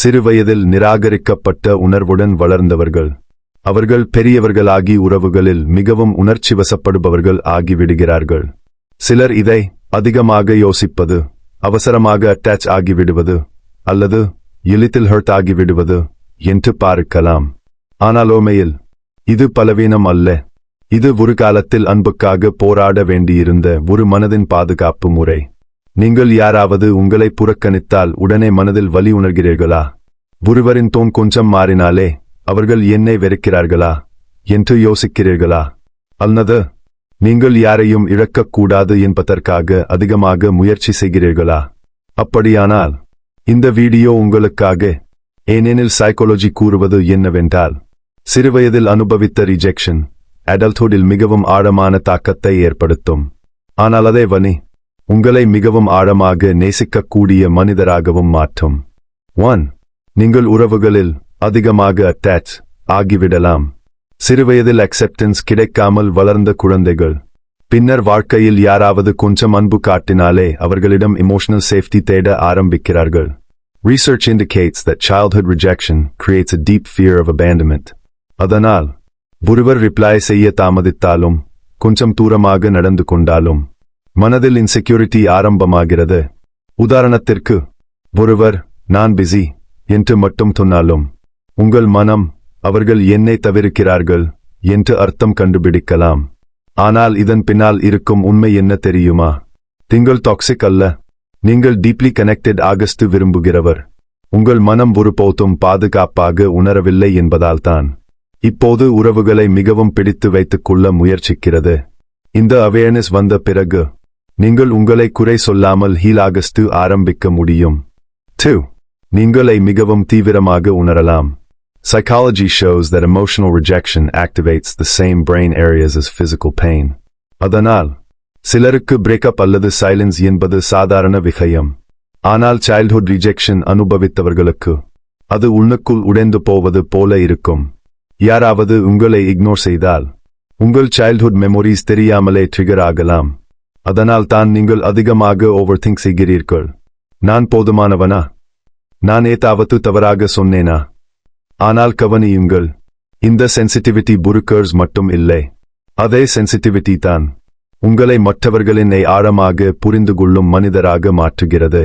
சிறுவயதில் நிராகரிக்கப்பட்ட உணர்வுடன் வளர்ந்தவர்கள். அவர்கள் பெரியவர்களாகி உறவுகளில் மிகவும் உணர்ச்சிவசப்படுபவர்கள் ஆகிவிடுகிறார்கள். சிலர் இதை அதிகமாக யோசிப்பது, அவசரமாக அட்டாச் ஆகிவிடுவது அல்லது எளிதில் ஹர்ட் ஆகிவிடுவது என்று பார்க்கலாம். ஆனால் உண்மையில் இது பலவீனம் அல்ல. இது ஒரு காலத்தில் அன்புக்காக போராட வேண்டியிருந்த ஒரு மனதின் பாதுகாப்பு முறை. நீங்கள் யாராவது உங்களை புறக்கணித்தால் உடனே மனதில் வலி உணர்கிறீர்களா? ஒருவரின் டோன் கொஞ்சம் மாறினாலே அவர்கள் என்னை வெறுக்கிறார்களா என்று யோசிக்கிறீர்களா? அல்லது நீங்கள் யாரையும் இழக்கக்கூடாது என்பதற்காக அதிகமாக முயற்சி செய்கிறீர்களா? அப்படியானால் இந்த வீடியோ உங்களுக்காக. ஏனெனில் சைக்காலஜி கூறுவது என்னவென்றால், சிறுவயதில் அனுபவித்த ரிஜெக்ஷன் அடல்ட்ஹுட்டில் மிகவும் ஆழமான தாக்கத்தை ஏற்படுத்தும். ஆனால் அதே வலி உங்களை மிகவும் ஆழமாக நேசிக்கக்கூடிய மனிதராகவும் மாற்றும். 1. நீங்கள் உறவுகளில் அதிகமாக அட்டாச் ஆகிவிடலாம். சிறுவயதில் அக்செப்டன்ஸ் கிடைக்காமல் வளர்ந்த குழந்தைகள் பின்னர் வாழ்க்கையில் யாராவது கொஞ்சம் அன்பு காட்டினாலே அவர்களிடம் எமோஷனல் சேஃப்டி தேட ஆரம்பிக்கிறார்கள். Research indicates that childhood rejection creates a deep fear of abandonment. அதனால் ஒருவர் ரிப்ளை செய்ய தாமதித்தாலும் கொஞ்சம் தூரமாக நடந்து கொண்டாலும் மனதில் இன்செக்யூரிட்டி ஆரம்பமாகிறது. உதாரணத்திற்கு, ஒருவர் நான் பிஸி என்று மட்டும் சொன்னாலும் உங்கள் மனம் அவர்கள் என்னை தவிர்க்கிறார்கள் என்று அர்த்தம் கண்டுபிடிக்கலாம். ஆனால் இதன் பின்னால் இருக்கும் உண்மை என்ன தெரியுமா? நீங்கள் டாக்ஸிக் அல்ல. நீங்கள் டீப்லி கனெக்டட் ஆகஸ்து விரும்புகிறவர். உங்கள் மனம் ஒருபோதும் பாதுகாப்பாக உணரவில்லை என்பதால்தான் இப்போது உறவுகளை மிகவும் பிடித்து வைத்துக் கொள்ள முயற்சிக்கிறது. இந்த அவேர்னஸ் வந்த பிறகு நீங்கள் உங்களை குறை சொல்லாமல் ஹீல் ஆகஸ்து ஆரம்பிக்க முடியும். 2. நீங்களை மிகவும் தீவிரமாக உணரலாம். Psychology shows that emotional rejection activates the same brain areas as physical pain. அதனால் சிலருக்கு பிரேக்கப் அல்லது சைலன்ஸ் என்பது சாதாரண விஷயம். ஆனால் சைல்ட்ஹுட் ரிஜெக்ஷன் அனுபவித்தவர்களுக்கு அது உள்ளுக்குள் உடைந்து போவது போல இருக்கும். யாராவது உங்களை இக்னோர் செய்தால் உங்கள் சைல்ட்ஹுட் மெமோரிஸ் தெரியாமலே ட்ரிகர் ஆகலாம். அதனால் தான் நீங்கள் அதிகமாக ஓவர் திங்க் செய்கிறீர்கள். நான் போதுமானவனா? நான் ஏதாவது தவறாக சொன்னேனா? ஆனால் கவனியுங்கள், இந்த சென்சிட்டிவிட்டி புருக்கர்ஸ் மட்டும் இல்லை. அதே சென்சிட்டிவிட்டி தான் உங்களை மற்றவர்களின் ஆழமாக புரிந்து கொள்ளும் மனிதராக மாற்றுகிறது.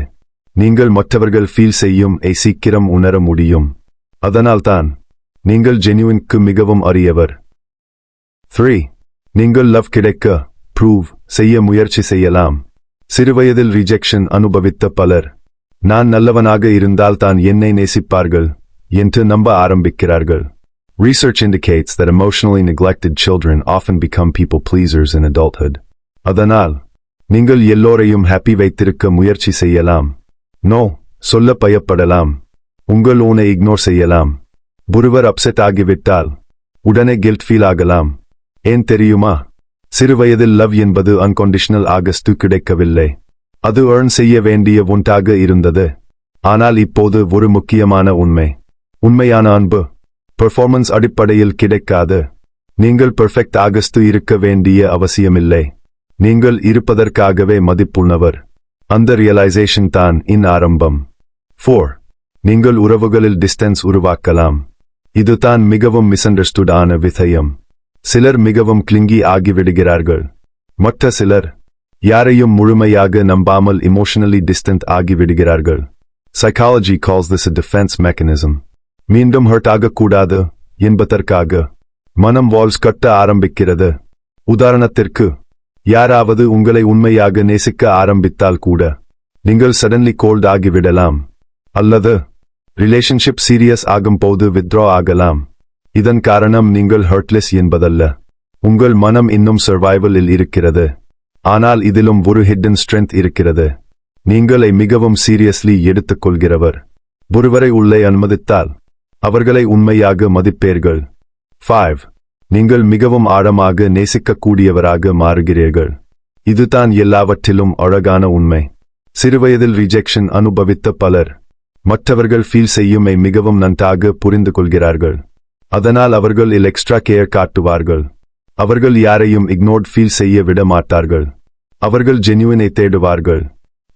நீங்கள் மற்றவர்கள் ஃபீல் செய்யும் சீக்கிரம் உணர முடியும். அதனால்தான் நீங்கள் ஜென்யூனுக்கு மிகவும் அரியவர். 3. நீங்கள் லவ் கிடைக்க ப்ரூவ் செய்ய முயற்சி செய்யலாம். சிறுவயதில் ரிஜெக்ஷன் அனுபவித்த பலர் நான் நல்லவனாக இருந்தால் தான் என்னை நேசிப்பார்கள் என்று நம்ப ஆரம்பிக்கிறார்கள். Research indicates that emotionally neglected children often become people pleasers in adulthood. அதனால் நீங்கள் எல்லோரையும் ஹாப்பி வைத்திருக்க முயற்சி செய்யலாம். நோ சொல்ல பயப்படலாம். உங்கள் ஓனை இக்னோர் செய்யலாம். ஒருவர் அப்செட் ஆகிவிட்டால் உடனே கில்ட் ஃபீல் ஆகலாம். ஏன் தெரியுமா? சிறுவயதில் லவ் என்பது அன்கண்டிஷனல் ஆகஸ்து கிடைக்கவில்லை. அது ஏர்ன் செய்ய வேண்டிய ஒன்றாக இருந்தது. ஆனால் இப்போது ஒரு முக்கியமான உண்மையான அன்பு பெர்ஃபார்மன்ஸ் அடிப்படையில் கிடைக்காது. நீங்கள் பெர்ஃபெக்ட் ஆகஸ்து இருக்க வேண்டிய அவசியமில்லை. நீங்கள் இருப்பதற்காகவே மதிப்புள்ளவர். அந்த ரியலைசேஷன் தான் ஆரம்பம். 4. நீங்கள் உறவுகளில் டிஸ்டன்ஸ் உருவாக்கலாம். இதுதான் மிகவும் மிஸ்அண்டர்ஸ்டுட் ஆன விஷயம். சிலர் மிகவும் கிளிங்கி ஆகிவிடுகிறார்கள். மற்ற சிலர் யாரையும் முழுமையாக நம்பாமல் இமோஷனலி டிஸ்டன்ட் ஆகிவிடுகிறார்கள். Psychology calls this a defense mechanism. மீண்டும் ஹர்ட் ஆகக்கூடாது என்பதற்காக மனம் வால்ஸ் கட்ட ஆரம்பிக்கிறது. உதாரணத்திற்கு, யாராவது உங்களை உண்மையாக நேசிக்க ஆரம்பித்தால் கூட நீங்கள் சடன்லி கோல்ட் ஆகிவிடலாம். அல்லது ரிலேஷன்ஷிப் சீரியஸ் ஆகும்போது வித்ட்ரா ஆகலாம். இதன் காரணம் நீங்கள் ஹர்ட்லெஸ் என்பதல்ல. உங்கள் மனம் இன்னும் சர்வைவலில் இருக்கிறது. ஆனால் இதிலும் ஒரு ஹிடன் ஸ்ட்ரென்த் இருக்கிறது. நீங்களை மிகவும் சீரியஸ்லி எடுத்துக்கொள்கிறவர். ஒருவரை உள்ளே அனுமதித்தால் அவர்களை உண்மையாக மதிப்பீர்கள். 5. நீங்கள் மிகவும் ஆழமாக நேசிக்கக்கூடியவராக மாறுகிறீர்கள். இதுதான் எல்லாவற்றிலும் அழகான உண்மை. சிறுவயதில் ரிஜெக்ஷன் அனுபவித்த பலர் மற்றவர்கள் ஃபீல் செய்யுமை மிகவும் நன்றாக புரிந்து கொள்கிறார்கள். அதனால் அவர்கள் எக்ஸ்ட்ரா கேர் காட்டுவார்கள். அவர்கள் யாரையும் இக்னோர்ட் ஃபீல் செய்ய விட மாட்டார்கள். அவர்கள் ஜென்யூனை தேடுவார்கள்.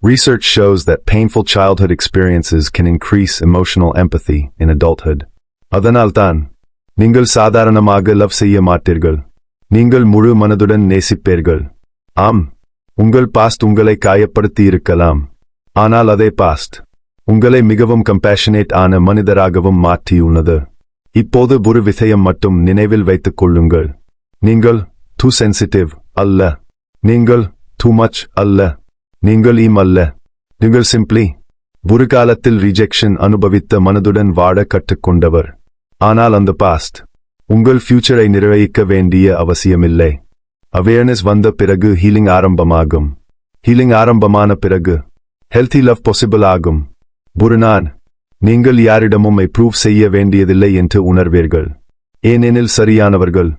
Research shows that painful childhood experiences can increase emotional empathy in adulthood. அதனால்தான் நீங்கள் சாதாரணமாக லவ் செய்ய மாட்டீர்கள். நீங்கள் முழு மனதுடன் நேசிப்பீர்கள். ஆம், உங்கள் பாஸ்ட் உங்களை காயப்படுத்தி இருக்கலாம். ஆனால் அதே பாஸ்ட் உங்களை மிகவும் கம்பேஷனேட் ஆன மனிதராகவும் மாற்றியுள்ளது. இப்போது ஒரு விஷயம் மட்டும் நினைவில் வைத்துக் கொள்ளுங்கள். நீங்கள் too sensitive அல்ல. நீங்கள் too much அல்ல. நீங்கள் அல்ல. நீங்கள் simply ஒரு காலத்தில் ரிஜெக்ஷன் அனுபவித்த மனதுடன் வாழ கற்றுக்கொண்டவர். ஆனால் அந்த பாஸ்ட் உங்கள் ஃபியூச்சரை நிர்வகிக்க வேண்டிய அவசியமில்லை. அவேர்னஸ் வந்த பிறகு ஹீலிங் ஆரம்பமாகும். ஹீலிங் ஆரம்பமான பிறகு ஹெல்தி லவ் பாசிபிள் ஆகும். ஒரு நாள் நீங்கள் யாரிடமும் ப்ரூவ் செய்ய வேண்டியதில்லை என்று உணர்வீர்கள். ஏனெனில் சரியானவர்கள்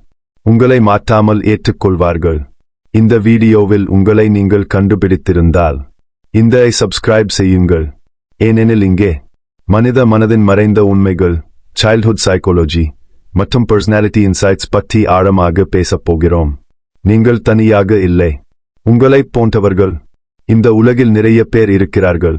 உங்களை மாற்றாமல் ஏற்றுக்கொள்வார்கள். இந்த வீடியோவில் உங்களை நீங்கள் கண்டுபிடித்திருந்தால் இந்த சப்ஸ்கிரைப் செய்யுங்கள். ஏனெனில் இங்கே மனித மனதின் மறைந்த உண்மைகள், சைல்ட்ஹுட் சைக்காலஜி மற்றும் பர்சனாலிட்டி இன்சைட்ஸ் பற்றி ஆழமாக பேசப் போகிறோம். நீங்கள் தனியாக இல்லை. உங்களைப் போன்றவர்கள் இந்த உலகில் நிறைய பேர் இருக்கிறார்கள்.